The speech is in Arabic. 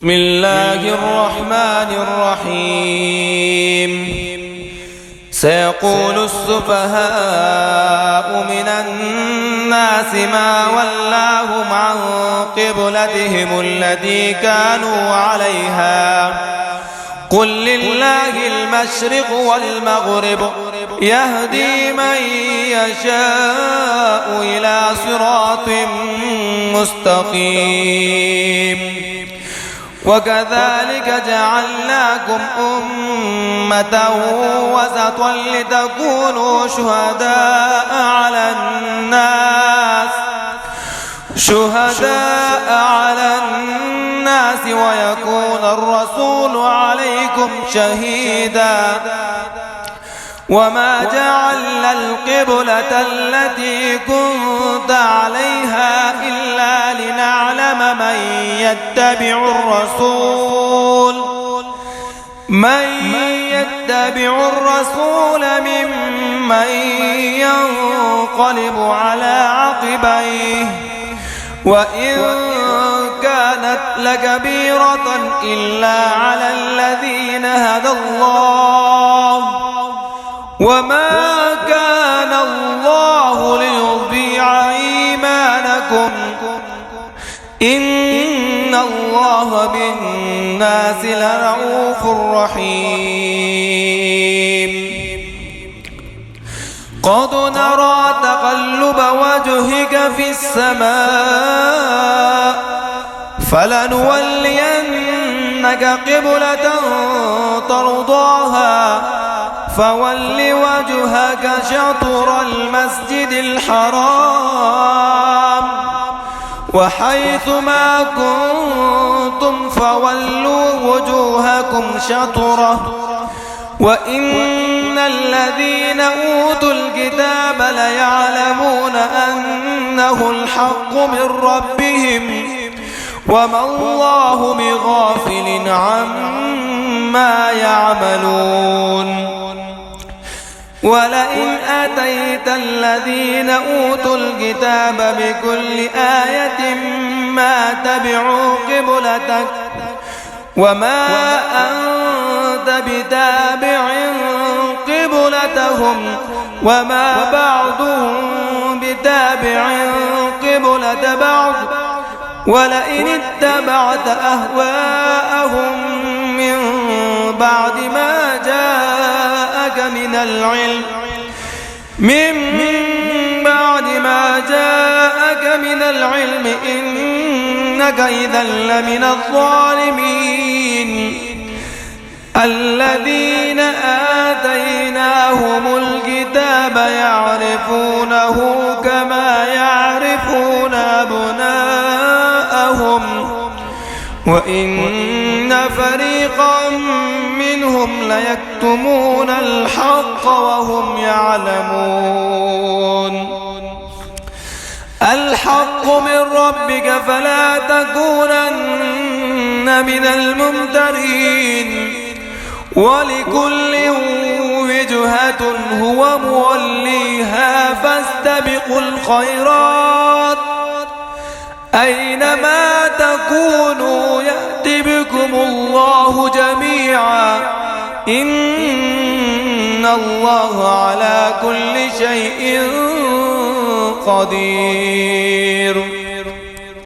بسم الله الرحمن الرحيم. سيقول السفهاء من الناس ما ولاهم عن قبلتهم التي كانوا عليها قل لله المشرق والمغرب يهدي من يشاء إلى صراط مستقيم. وكذلك جعلناكم أمة وسطا لتكونوا شهداء على الناس ويكون الرسول عليكم شهيدا. وما جعلنا القبلة التي كنت عليها إلا لنعلم من يتبع الرسول ممن ينقلب على عقبيه وإن كانت لكبيرة إلا على الذين هدى الله وما كان الله ليضيع إيمانكم إن الله بالناس لرؤوف رحيم. قد نرى تقلب وجهك في السماء فلنولينك قبلة ترضاها فول وجهك شطر المسجد الحرام وحيث ما كنتم فولوا وجوهكم شطره وإن الذين أوتوا الكتاب ليعلمون أنه الحق من ربهم وما الله بغافل عما يعملون. ولئن أتيت الذين أوتوا الكتاب بكل آية ما تبعوا قبلتك وما أنت بتابع قبلتهم وما بعضهم بتابع قبلة بعض ولئن اتبعت أهواءهم من بعد ما جاءك من العلم إنك إذا لمن الظالمين. الذين آتيناهم الكتاب يعرفونه كما يعرفون أبناءهم وإن فريقا منهم ليكتمون الحق وهم يعلمون. الحق من ربك فلا تكونن من الممترين. ولكل وجهة هو موليها فاستبقوا الخيرات أينما تكونوا يأت بكم الله جميعا إن الله على كل شيء قدير.